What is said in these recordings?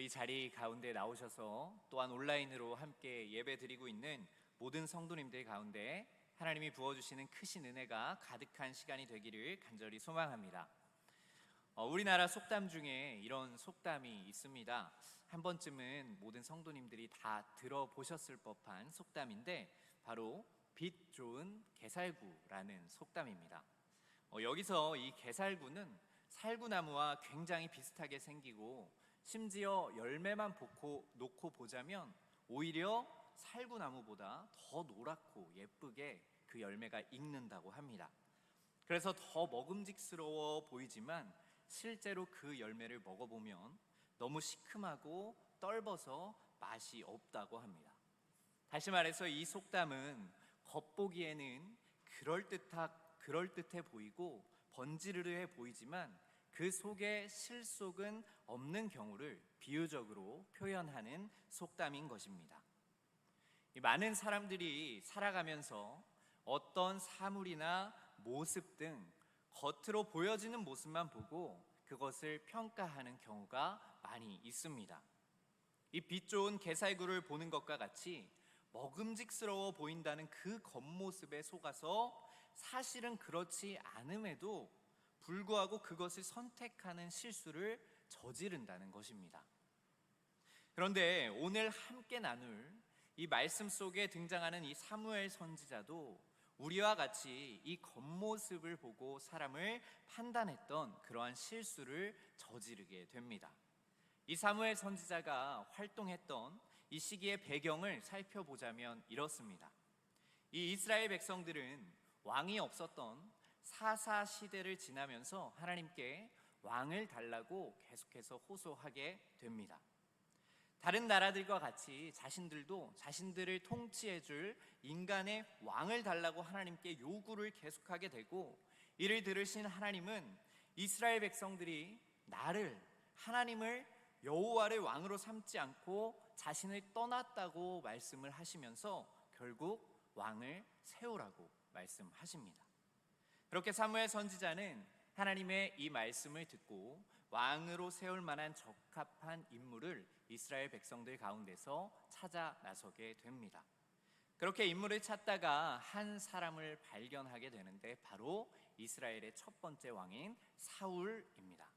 이 자리 가운데 나오셔서 또한 온라인으로 함께 예배 드리고 있는 모든 성도님들 가운데 하나님이 부어주시는 크신 은혜가 가득한 시간이 되기를 간절히 소망합니다. 우리나라 속담 중에 이런 속담이 있습니다. 한 번쯤은 모든 성도님들이 다 들어보셨을 법한 속담인데 바로 빛 좋은 게살구라는 속담입니다. 여기서 이 게살구는 살구나무와 굉장히 비슷하게 생기고 심지어 열매만 놓고 보자면 오히려 살구나무보다 더 노랗고 예쁘게 그 열매가 익는다고 합니다. 그래서 더 먹음직스러워 보이지만 실제로 그 열매를 먹어보면 너무 시큼하고 떫어서 맛이 없다고 합니다. 다시 말해서 이 속담은 겉보기에는 그럴듯해 보이고 번지르르해 보이지만 그 속에 실속은 없는 경우를 비유적으로 표현하는 속담인 것입니다. 많은 사람들이 살아가면서 어떤 사물이나 모습 등 겉으로 보여지는 모습만 보고 그것을 평가하는 경우가 많이 있습니다. 이 빛 좋은 게살구를 보는 것과 같이 먹음직스러워 보인다는 그 겉모습에 속아서 사실은 그렇지 않음에도 불구하고 그것을 선택하는 실수를 저지른다는 것입니다. 그런데 오늘 함께 나눌 이 말씀 속에 등장하는 이 사무엘 선지자도 우리와 같이 이 겉모습을 보고 사람을 판단했던 그러한 실수를 저지르게 됩니다. 이 사무엘 선지자가 활동했던 이 시기의 배경을 살펴보자면 이렇습니다. 이 이스라엘 백성들은 왕이 없었던 사사 시대를 지나면서 하나님께 왕을 달라고 계속해서 호소하게 됩니다. 다른 나라들과 같이 자신들도 자신들을 통치해줄 인간의 왕을 달라고 하나님께 요구를 계속하게 되고, 이를 들으신 하나님은 이스라엘 백성들이 하나님을 여호와를 왕으로 삼지 않고 자신을 떠났다고 말씀을 하시면서 결국 왕을 세우라고 말씀하십니다. 그렇게 사무엘 선지자는 하나님의 이 말씀을 듣고 왕으로 세울 만한 적합한 인물을 이스라엘 백성들 가운데서 찾아 나서게 됩니다. 그렇게 인물을 찾다가 한 사람을 발견하게 되는데 바로 이스라엘의 첫 번째 왕인 사울입니다.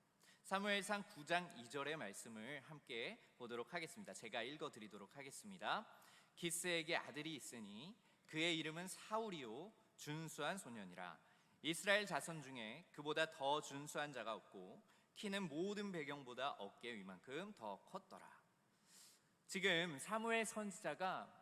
사무엘상 9장 2절의 말씀을 함께 보도록 하겠습니다. 제가 읽어드리도록 하겠습니다. 기스에게 아들이 있으니 그의 이름은 사울이요 준수한 소년이라. 이스라엘 자손 중에 그보다 더 준수한 자가 없고 키는 모든 배경보다 어깨 위만큼 더 컸더라. 지금 사무엘 선지자가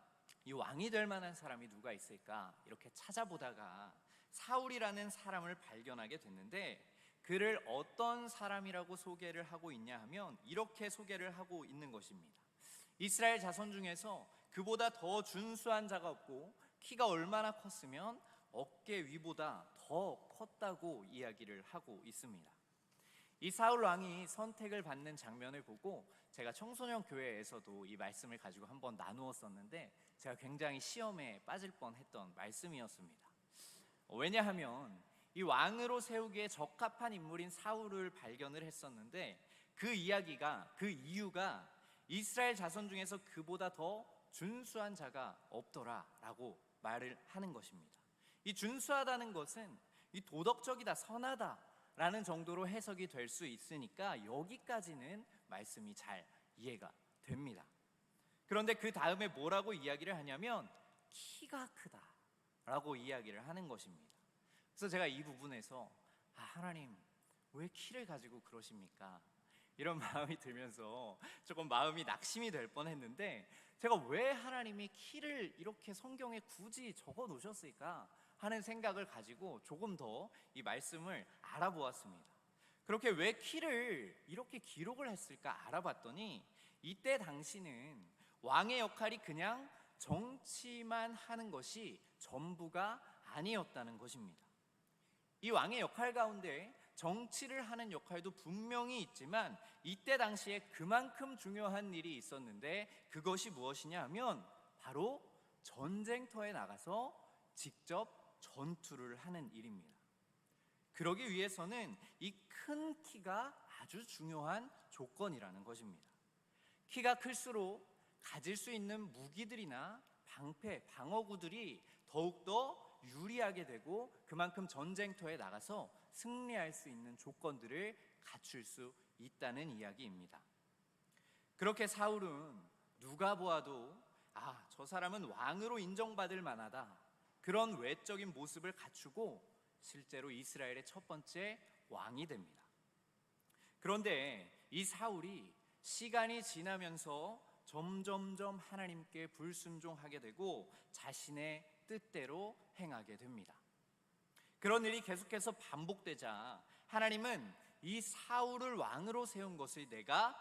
이 왕이 될 만한 사람이 누가 있을까 이렇게 찾아보다가 사울이라는 사람을 발견하게 됐는데, 그를 어떤 사람이라고 소개를 하고 있냐 하면 이렇게 소개를 하고 있는 것입니다. 이스라엘 자손 중에서 그보다 더 준수한 자가 없고 키가 얼마나 컸으면 어깨 위보다 더 컸다고 이야기를 하고 있습니다. 이 사울 왕이 선택을 받는 장면을 보고 제가 청소년 교회에서도 이 말씀을 가지고 한번 나누었었는데 제가 굉장히 시험에 빠질 뻔했던 말씀이었습니다. 왜냐하면 이 왕으로 세우기에 적합한 인물인 사울을 발견을 했었는데 그 이유가 이스라엘 자손 중에서 그보다 더 준수한 자가 없더라라고 말을 하는 것입니다. 이 준수하다는 것은 이 도덕적이다, 선하다라는 정도로 해석이 될 수 있으니까 여기까지는 말씀이 잘 이해가 됩니다. 그런데 그 다음에 뭐라고 이야기를 하냐면 키가 크다라고 이야기를 하는 것입니다. 그래서 제가 이 부분에서 하나님 왜 키를 가지고 그러십니까? 이런 마음이 들면서 조금 마음이 낙심이 될 뻔했는데, 제가 왜 하나님이 키를 이렇게 성경에 굳이 적어 놓으셨을까 하는 생각을 가지고 조금 더 이 말씀을 알아보았습니다. 그렇게 왜 키를 이렇게 기록을 했을까 알아봤더니 이때 당시는 왕의 역할이 그냥 정치만 하는 것이 전부가 아니었다는 것입니다. 이 왕의 역할 가운데 정치를 하는 역할도 분명히 있지만 이때 당시에 그만큼 중요한 일이 있었는데 그것이 무엇이냐 하면 바로 전쟁터에 나가서 직접 전투를 하는 일입니다. 그러기 위해서는 이 큰 키가 아주 중요한 조건이라는 것입니다. 키가 클수록 가질 수 있는 무기들이나 방패, 방어구들이 더욱더 유리하게 되고 그만큼 전쟁터에 나가서 승리할 수 있는 조건들을 갖출 수 있다는 이야기입니다. 그렇게 사울은 누가 보아도 저 사람은 왕으로 인정받을 만하다, 그런 외적인 모습을 갖추고 실제로 이스라엘의 첫 번째 왕이 됩니다. 그런데 이 사울이 시간이 지나면서 점점점 하나님께 불순종하게 되고 자신의 뜻대로 행하게 됩니다. 그런 일이 계속해서 반복되자 하나님은 이 사울을 왕으로 세운 것을 내가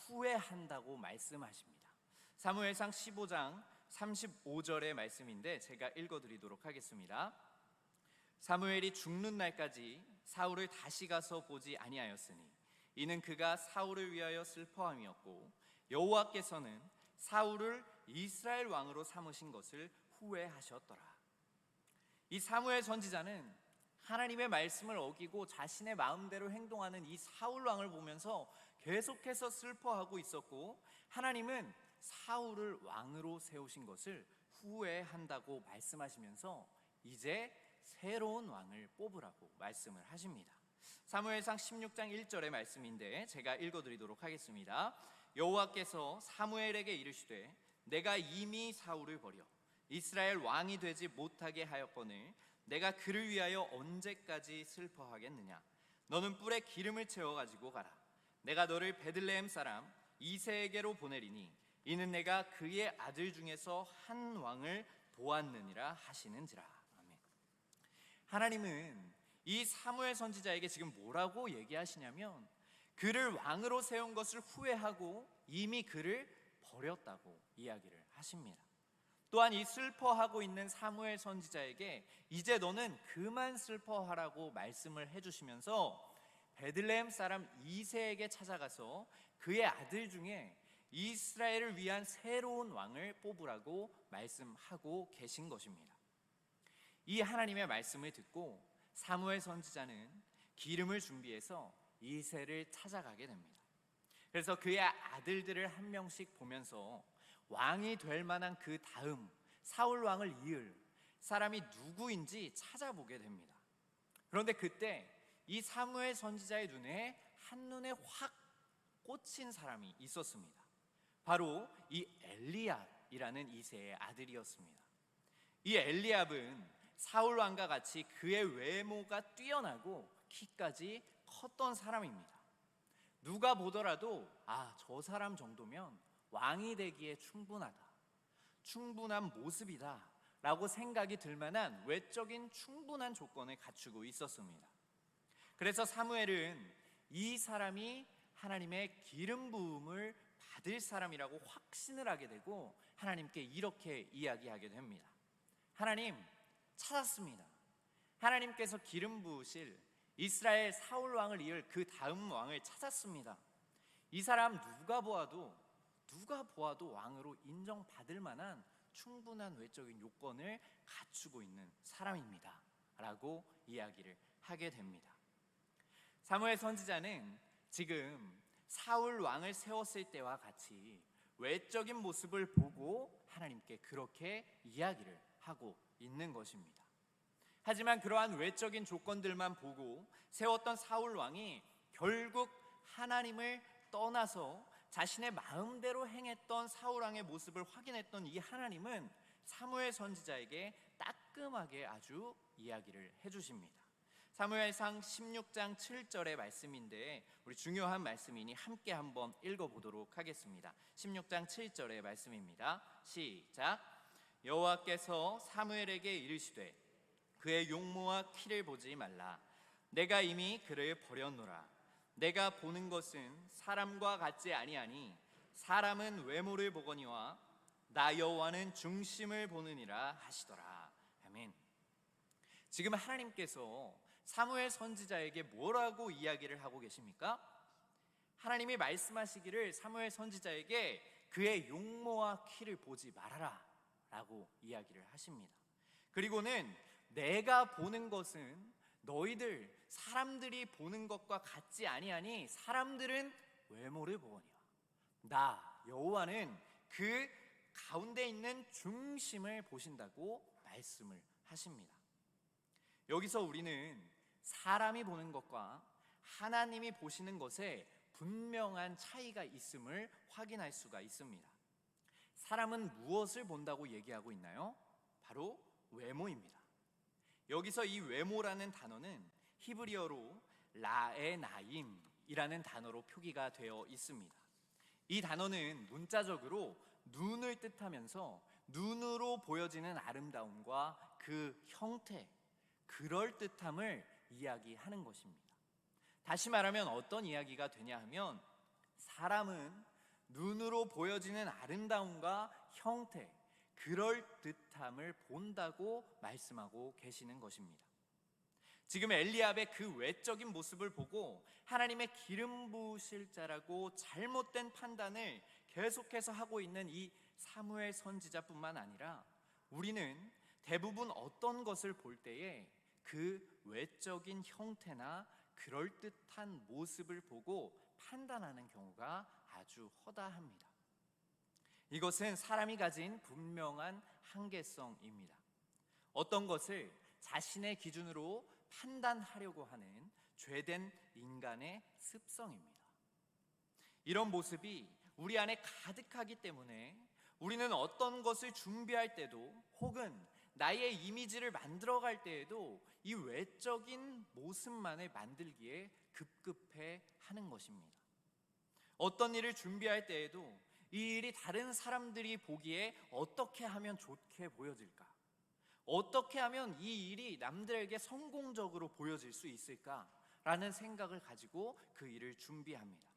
후회한다고 말씀하십니다. 사무엘상 15장 35절의 말씀인데 제가 읽어드리도록 하겠습니다. 사무엘이 죽는 날까지 사울을 다시 가서 보지 아니하였으니 이는 그가 사울을 위하여 슬퍼함이었고 여호와께서는 사울을 이스라엘 왕으로 삼으신 것을 후회하셨더라. 이 사무엘 선지자는 하나님의 말씀을 어기고 자신의 마음대로 행동하는 이 사울 왕을 보면서 계속해서 슬퍼하고 있었고, 하나님은 사울을 왕으로 세우신 것을 후회한다고 말씀하시면서 이제 새로운 왕을 뽑으라고 말씀을 하십니다. 사무엘상 16장 1절의 말씀인데 제가 읽어드리도록 하겠습니다. 여호와께서 사무엘에게 이르시되 내가 이미 사울을 버려 이스라엘 왕이 되지 못하게 하였거늘 내가 그를 위하여 언제까지 슬퍼하겠느냐. 너는 뿔에 기름을 채워 가지고 가라. 내가 너를 베들레헴 사람 이새에게로 보내리니 이는 내가 그의 아들 중에서 한 왕을 보았느니라 하시는지라. 아멘. 하나님은 이 사무엘 선지자에게 지금 뭐라고 얘기하시냐면 그를 왕으로 세운 것을 후회하고 이미 그를 버렸다고 이야기를 하십니다. 또한 이 슬퍼하고 있는 사무엘 선지자에게 이제 너는 그만 슬퍼하라고 말씀을 해주시면서 베들레헴 사람 이새에게 찾아가서 그의 아들 중에 이스라엘을 위한 새로운 왕을 뽑으라고 말씀하고 계신 것입니다. 이 하나님의 말씀을 듣고 사무엘 선지자는 기름을 준비해서 이새를 찾아가게 됩니다. 그래서 그의 아들들을 한 명씩 보면서 왕이 될 만한 그 다음 사울 왕을 이을 사람이 누구인지 찾아보게 됩니다. 그런데 그때 이 사무엘 선지자의 눈에 한눈에 확 꽂힌 사람이 있었습니다. 바로 이 엘리압이라는 이새의 아들이었습니다. 이 엘리압은 사울 왕과 같이 그의 외모가 뛰어나고 키까지 컸던 사람입니다. 누가 보더라도 저 사람 정도면 왕이 되기에 충분한 모습이다 라고 생각이 들 만한 외적인 충분한 조건을 갖추고 있었습니다. 그래서 사무엘은 이 사람이 하나님의 기름 부음을 받을 사람이라고 확신을 하게 되고 하나님께 이렇게 이야기하게 됩니다. 하나님, 찾았습니다. 하나님께서 기름 부으실 이스라엘 사울 왕을 이을 그 다음 왕을 찾았습니다. 이 사람 누가 보아도 왕으로 인정받을 만한 충분한 외적인 요건을 갖추고 있는 사람입니다 라고 이야기를 하게 됩니다. 사무엘 선지자는 지금 사울 왕을 세웠을 때와 같이 외적인 모습을 보고 하나님께 그렇게 이야기를 하고 있는 것입니다. 하지만 그러한 외적인 조건들만 보고 세웠던 사울 왕이 결국 하나님을 떠나서 자신의 마음대로 행했던 사울 왕의 모습을 확인했던 이 하나님은 사무엘 선지자에게 따끔하게 아주 이야기를 해주십니다. 사무엘상 16장 7절의 말씀인데 우리 중요한 말씀이니 함께 한번 읽어보도록 하겠습니다. 16장 7절의 말씀입니다. 시작. 여호와께서 사무엘에게 이르시되 그의 용모와 키를 보지 말라. 내가 이미 그를 버렸노라. 내가 보는 것은 사람과 같지 아니하니 사람은 외모를 보거니와 나 여호와는 중심을 보느니라 하시더라. 아멘. 지금 하나님께서 사무엘 선지자에게 뭐라고 이야기를 하고 계십니까? 하나님이 말씀하시기를 사무엘 선지자에게 그의 용모와 키를 보지 말아라 라고 이야기를 하십니다. 그리고는 내가 보는 것은 너희들 사람들이 보는 것과 같지 아니하니 사람들은 외모를 보거니와 나 여호와는 그 가운데 있는 중심을 보신다고 말씀을 하십니다. 여기서 우리는 사람이 보는 것과 하나님이 보시는 것에 분명한 차이가 있음을 확인할 수가 있습니다. 사람은 무엇을 본다고 얘기하고 있나요? 바로 외모입니다. 여기서 이 외모라는 단어는 히브리어로 라에나임이라는 단어로 표기가 되어 있습니다. 이 단어는 문자적으로 눈을 뜻하면서 눈으로 보여지는 아름다움과 그 형태, 그럴듯함을 이야기하는 것입니다. 다시 말하면 어떤 이야기가 되냐 하면 사람은 눈으로 보여지는 아름다움과 형태, 그럴듯함을 본다고 말씀하고 계시는 것입니다. 지금 엘리압의 그 외적인 모습을 보고 하나님의 기름 부으실 자라고 잘못된 판단을 계속해서 하고 있는 이 사무엘 선지자뿐만 아니라 우리는 대부분 어떤 것을 볼 때에 그 외적인 형태나 그럴듯한 모습을 보고 판단하는 경우가 아주 허다합니다. 이것은 사람이 가진 분명한 한계성입니다. 어떤 것을 자신의 기준으로 판단하려고 하는 죄된 인간의 습성입니다. 이런 모습이 우리 안에 가득하기 때문에 우리는 어떤 것을 준비할 때도 혹은 나의 이미지를 만들어갈 때에도 이 외적인 모습만을 만들기에 급급해 하는 것입니다. 어떤 일을 준비할 때에도 이 일이 다른 사람들이 보기에 어떻게 하면 좋게 보여질까? 어떻게 하면 이 일이 남들에게 성공적으로 보여질 수 있을까? 라는 생각을 가지고 그 일을 준비합니다.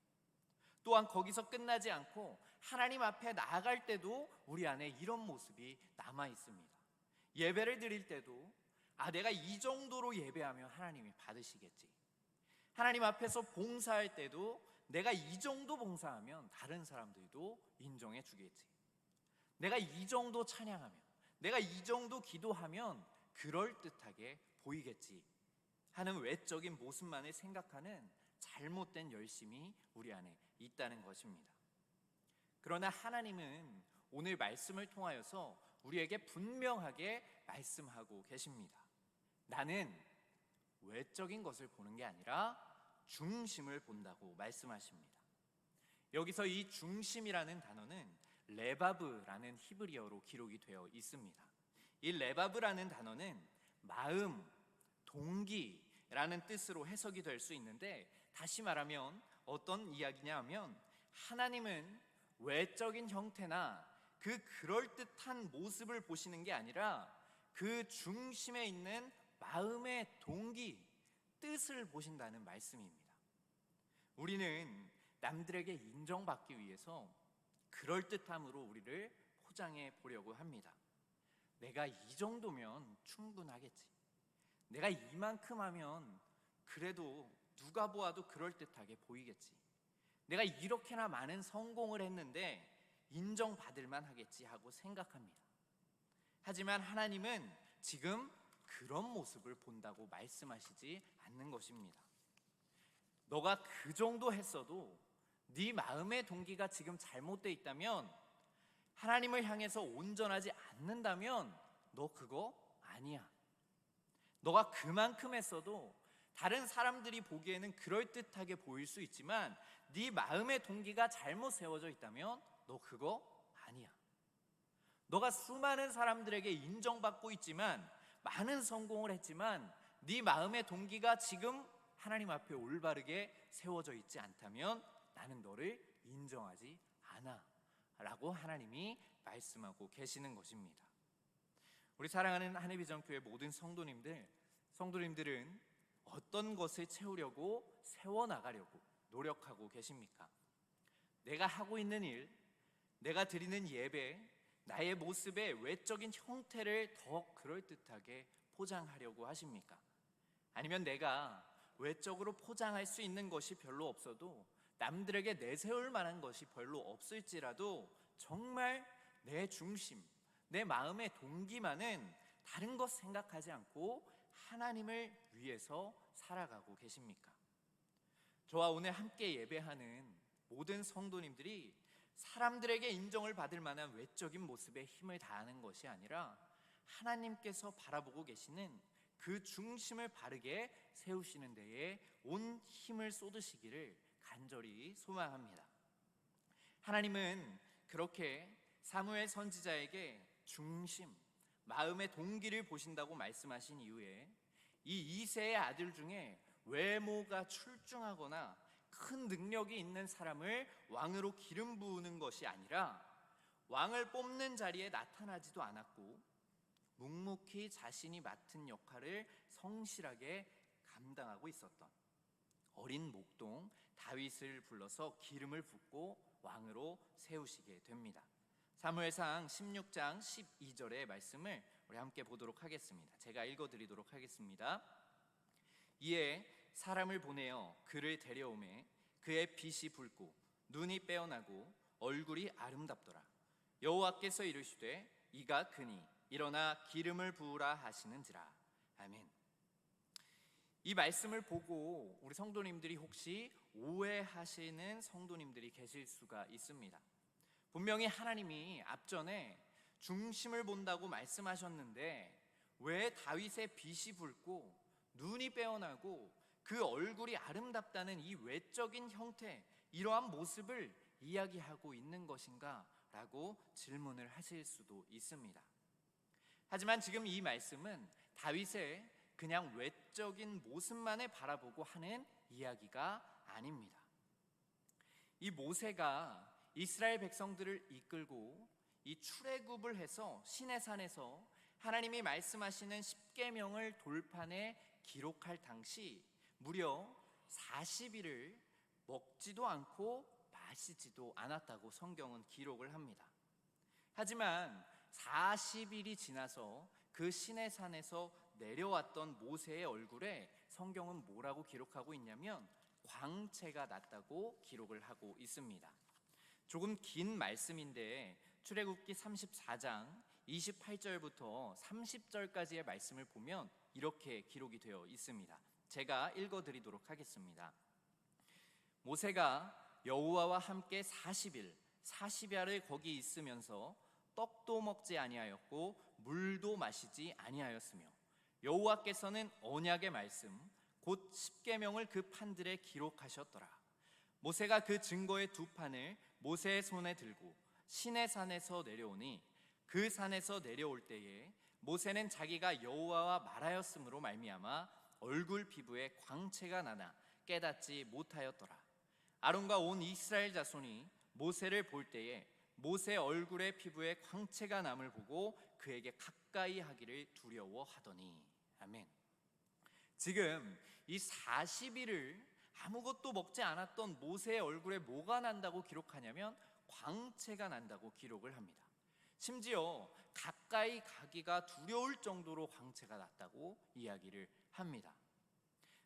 또한 거기서 끝나지 않고 하나님 앞에 나아갈 때도 우리 안에 이런 모습이 남아 있습니다. 예배를 드릴 때도 내가 이 정도로 예배하면 하나님이 받으시겠지. 하나님 앞에서 봉사할 때도 내가 이 정도 봉사하면 다른 사람들도 인정해 주겠지. 내가 이 정도 찬양하면, 내가 이 정도 기도하면 그럴듯하게 보이겠지 하는 외적인 모습만을 생각하는 잘못된 열심이 우리 안에 있다는 것입니다. 그러나 하나님은 오늘 말씀을 통하여서 우리에게 분명하게 말씀하고 계십니다. 나는 외적인 것을 보는 게 아니라 중심을 본다고 말씀하십니다. 여기서 이 중심이라는 단어는 레바브라는 히브리어로 기록이 되어 있습니다. 이 레바브라는 단어는 마음, 동기라는 뜻으로 해석이 될 수 있는데, 다시 말하면 어떤 이야기냐 하면 하나님은 외적인 형태나 그 그럴듯한 모습을 보시는 게 아니라 그 중심에 있는 마음의 동기, 뜻을 보신다는 말씀입니다. 우리는 남들에게 인정받기 위해서 그럴듯함으로 우리를 포장해 보려고 합니다. 내가 이 정도면 충분하겠지. 내가 이만큼 하면 그래도 누가 보아도 그럴듯하게 보이겠지. 내가 이렇게나 많은 성공을 했는데 인정받을 만하겠지 하고 생각합니다. 하지만 하나님은 지금 그런 모습을 본다고 말씀하시지 않는 것입니다. 너가 그 정도 했어도 네 마음의 동기가 지금 잘못되어 있다면, 하나님을 향해서 온전하지 않는다면 너 그거 아니야. 너가 그만큼 했어도 다른 사람들이 보기에는 그럴듯하게 보일 수 있지만 네 마음의 동기가 잘못 세워져 있다면 너 그거 아니야. 너가 수많은 사람들에게 인정받고 있지만, 많은 성공을 했지만 네 마음의 동기가 지금 하나님 앞에 올바르게 세워져 있지 않다면 나는 너를 인정하지 않아 라고 하나님이 말씀하고 계시는 것입니다. 우리 사랑하는 한해비전교회 모든 성도님들은 어떤 것을 채우려고 세워나가려고 노력하고 계십니까? 내가 하고 있는 일, 내가 드리는 예배, 나의 모습의 외적인 형태를 더 그럴듯하게 포장하려고 하십니까? 아니면 내가 외적으로 포장할 수 있는 것이 별로 없어도, 남들에게 내세울 만한 것이 별로 없을지라도 정말 내 중심, 내 마음의 동기만은 다른 것 생각하지 않고 하나님을 위해서 살아가고 계십니까? 저와 오늘 함께 예배하는 모든 성도님들이 사람들에게 인정을 받을 만한 외적인 모습에 힘을 다하는 것이 아니라 하나님께서 바라보고 계시는 그 중심을 바르게 세우시는 데에 온 힘을 쏟으시기를 간절히 소망합니다. 하나님은 그렇게 사무엘 선지자에게 중심, 마음의 동기를 보신다고 말씀하신 이후에 이 이세의 아들 중에 외모가 출중하거나 큰 능력이 있는 사람을 왕으로 기름 부으는 것이 아니라 왕을 뽑는 자리에 나타나지도 않았고 묵묵히 자신이 맡은 역할을 성실하게 감당하고 있었던 어린 목동 다윗을 불러서 기름을 붓고 왕으로 세우시게 됩니다. 사무엘상 16장 12절의 말씀을 우리 함께 보도록 하겠습니다. 제가 읽어드리도록 하겠습니다. 이에 사람을 보내어 그를 데려오매 그의 빛이 붉고 눈이 빼어나고 얼굴이 아름답더라. 여호와께서 이르시되 이가 그니 일어나 기름을 부으라 하시는지라. 아멘. 이 말씀을 보고 우리 성도님들이 혹시 오해하시는 성도님들이 계실 수가 있습니다. 분명히 하나님이 앞전에 중심을 본다고 말씀하셨는데 왜 다윗의 빛이 붉고 눈이 빼어나고 그 얼굴이 아름답다는 이 외적인 형태, 이러한 모습을 이야기하고 있는 것인가? 라고 질문을 하실 수도 있습니다. 하지만 지금 이 말씀은 다윗의 그냥 외적인 모습만을 바라보고 하는 이야기가 아닙니다. 이 모세가 이스라엘 백성들을 이끌고 이 출애굽을 해서 시내산에서 하나님이 말씀하시는 십계명을 돌판에 기록할 당시 무려 40일을 먹지도 않고 마시지도 않았다고 성경은 기록을 합니다. 하지만 40일이 지나서 그 시내산에서 내려왔던 모세의 얼굴에 성경은 뭐라고 기록하고 있냐면 광채가 났다고 기록을 하고 있습니다. 조금 긴 말씀인데 출애굽기 34장 28절부터 30절까지의 말씀을 보면 이렇게 기록이 되어 있습니다. 제가 읽어드리도록 하겠습니다. 모세가 여호와와 함께 40야를 거기 있으면서 떡도 먹지 아니하였고 물도 마시지 아니하였으며 여호와께서는 언약의 말씀 곧 십계명을 그 판들에 기록하셨더라. 모세가 그 증거의 두 판을 모세의 손에 들고 시내산에서 내려오니 그 산에서 내려올 때에 모세는 자기가 여호와와 말하였으므로 말미암아 얼굴 피부에 광채가 나나 깨닫지 못하였더라. 아론과 온 이스라엘 자손이 모세를 볼 때에 모세 얼굴의 피부에 광채가 남을 보고 그에게 가까이 하기를 두려워하더니. 아멘. 지금 이 40일을 아무것도 먹지 않았던 모세의 얼굴에 뭐가 난다고 기록하냐면 광채가 난다고 기록을 합니다. 심지어 가까이 가기가 두려울 정도로 광채가 났다고 이야기를 합니다.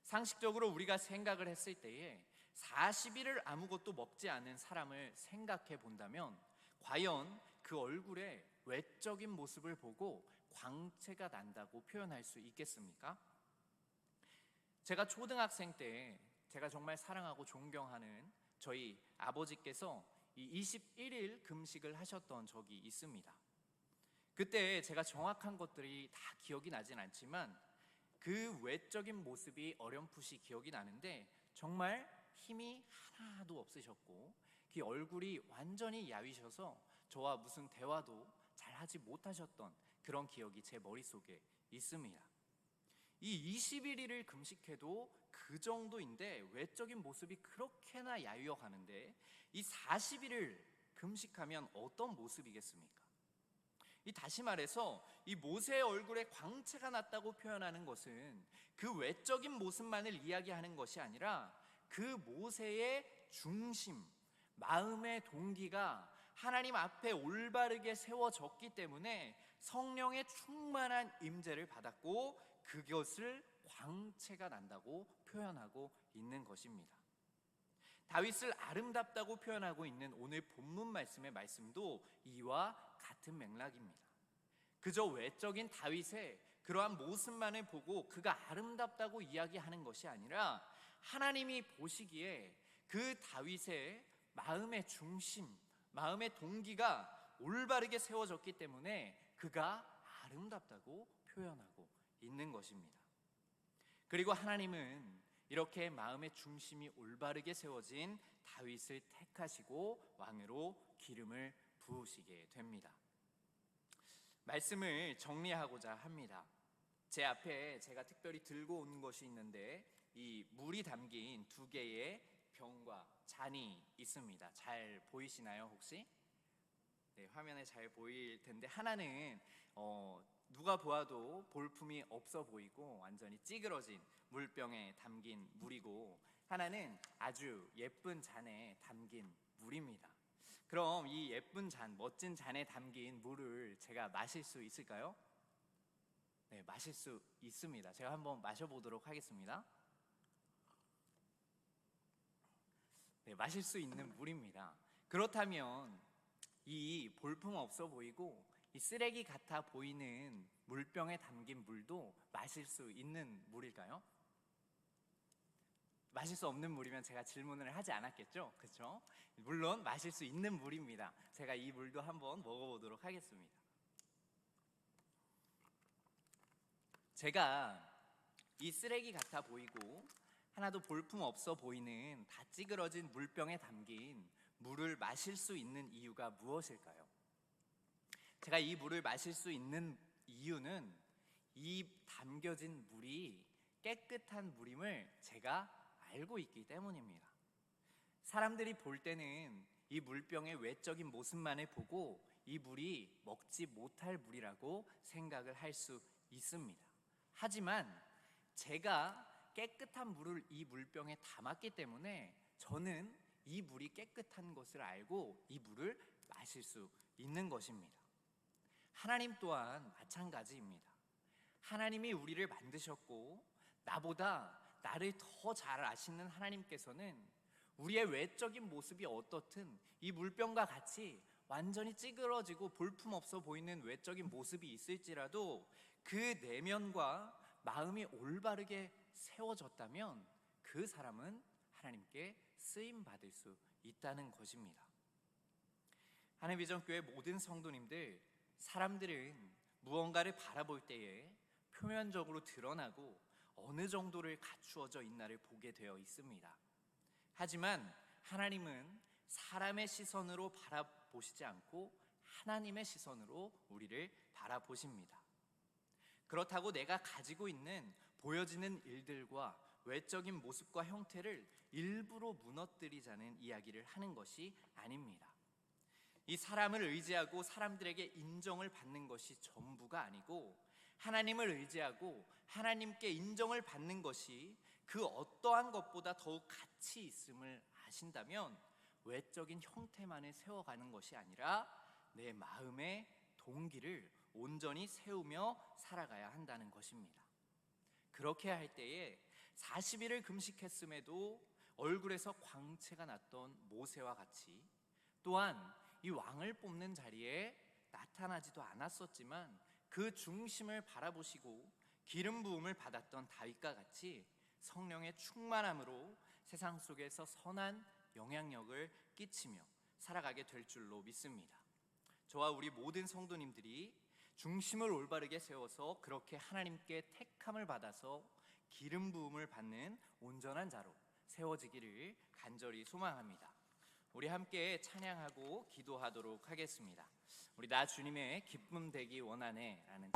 상식적으로 우리가 생각을 했을 때에 40일을 아무것도 먹지 않은 사람을 생각해 본다면 과연 그 얼굴의 외적인 모습을 보고 광채가 난다고 표현할 수 있겠습니까? 제가 초등학생 때 제가 정말 사랑하고 존경하는 저희 아버지께서 이 21일 금식을 하셨던 적이 있습니다. 그때 제가 정확한 것들이 다 기억이 나진 않지만 그 외적인 모습이 어렴풋이 기억이 나는데 정말 힘이 하나도 없으셨고 그 얼굴이 완전히 야위셔서 저와 무슨 대화도 잘 하지 못하셨던 그런 기억이 제 머릿속에 있습니다. 이 21일을 금식해도 그 정도인데 외적인 모습이 그렇게나 야유어가는데 이 40일을 금식하면 어떤 모습이겠습니까? 다시 말해서 이 모세의 얼굴에 광채가 났다고 표현하는 것은 그 외적인 모습만을 이야기하는 것이 아니라 그 모세의 중심, 마음의 동기가 하나님 앞에 올바르게 세워졌기 때문에 성령의 충만한 임재를 받았고 그것을 광채가 난다고 표현하고 있는 것입니다. 다윗을 아름답다고 표현하고 있는 오늘 본문 말씀의 말씀도 이와 같은 맥락입니다. 그저 외적인 다윗의 그러한 모습만을 보고 그가 아름답다고 이야기하는 것이 아니라 하나님이 보시기에 그 다윗의 마음의 중심, 마음의 동기가 올바르게 세워졌기 때문에 그가 아름답다고 표현하고 있는 것입니다. 그리고 하나님은 이렇게 마음의 중심이 올바르게 세워진 다윗을 택하시고 왕으로 기름을 부으시게 됩니다. 말씀을 정리하고자 합니다. 제 앞에 제가 특별히 들고 온 것이 있는데 이 물이 담긴 2개의 병과 잔이 있습니다. 잘 보이시나요 혹시? 네, 화면에 잘 보일 텐데 하나는 누가 보아도 볼품이 없어 보이고 완전히 찌그러진 물병에 담긴 물이고, 하나는 아주 예쁜 잔에 담긴 물입니다. 그럼 이 예쁜 잔, 멋진 잔에 담긴 물을 제가 마실 수 있을까요? 네, 마실 수 있습니다. 제가 한번 마셔보도록 하겠습니다. 네, 마실 수 있는 물입니다. 그렇다면 이 볼품 없어 보이고 이 쓰레기 같아 보이는 물병에 담긴 물도 마실 수 있는 물일까요? 마실 수 없는 물이면 제가 질문을 하지 않았겠죠? 그렇죠? 물론 마실 수 있는 물입니다. 제가 이 물도 한번 먹어보도록 하겠습니다. 제가 이 쓰레기 같아 보이고 하나도 볼품 없어 보이는 다 찌그러진 물병에 담긴 물을 마실 수 있는 이유가 무엇일까요? 제가 이 물을 마실 수 있는 이유는 이 담겨진 물이 깨끗한 물임을 제가 알고 있기 때문입니다. 사람들이 볼 때는 이 물병의 외적인 모습만을 보고 이 물이 먹지 못할 물이라고 생각을 할 수 있습니다. 하지만 제가 깨끗한 물을 이 물병에 담았기 때문에 저는 이 물이 깨끗한 것을 알고 이 물을 마실 수 있는 것입니다. 하나님 또한 마찬가지입니다. 하나님이 우리를 만드셨고 나보다 나를 더 잘 아시는 하나님께서는 우리의 외적인 모습이 어떻든 이 물병과 같이 완전히 찌그러지고 볼품없어 보이는 외적인 모습이 있을지라도 그 내면과 마음이 올바르게 세워졌다면 그 사람은 하나님께 쓰임받을 수 있다는 것입니다. 하나님 비전교회 모든 성도님들, 사람들은 무언가를 바라볼 때에 표면적으로 드러나고 어느 정도를 갖추어져 있나를 보게 되어 있습니다. 하지만 하나님은 사람의 시선으로 바라보시지 않고 하나님의 시선으로 우리를 바라보십니다. 그렇다고 내가 가지고 있는 보여지는 일들과 외적인 모습과 형태를 일부러 무너뜨리자는 이야기를 하는 것이 아닙니다. 이 사람을 의지하고 사람들에게 인정을 받는 것이 전부가 아니고 하나님을 의지하고 하나님께 인정을 받는 것이 그 어떠한 것보다 더욱 가치 있음을 아신다면 외적인 형태만을 세워가는 것이 아니라 내 마음의 동기를 온전히 세우며 살아가야 한다는 것입니다. 그렇게 할 때에 40일을 금식했음에도 얼굴에서 광채가 났던 모세와 같이, 또한 이 왕을 뽑는 자리에 나타나지도 않았었지만 그 중심을 바라보시고 기름 부음을 받았던 다윗과 같이 성령의 충만함으로 세상 속에서 선한 영향력을 끼치며 살아가게 될 줄로 믿습니다. 저와 우리 모든 성도님들이 중심을 올바르게 세워서 그렇게 하나님께 택함을 받아서 기름 부음을 받는 온전한 자로 세워지기를 간절히 소망합니다. 우리 함께 찬양하고 기도하도록 하겠습니다. 우리 나 주님의 기쁨 되기 원하네 라는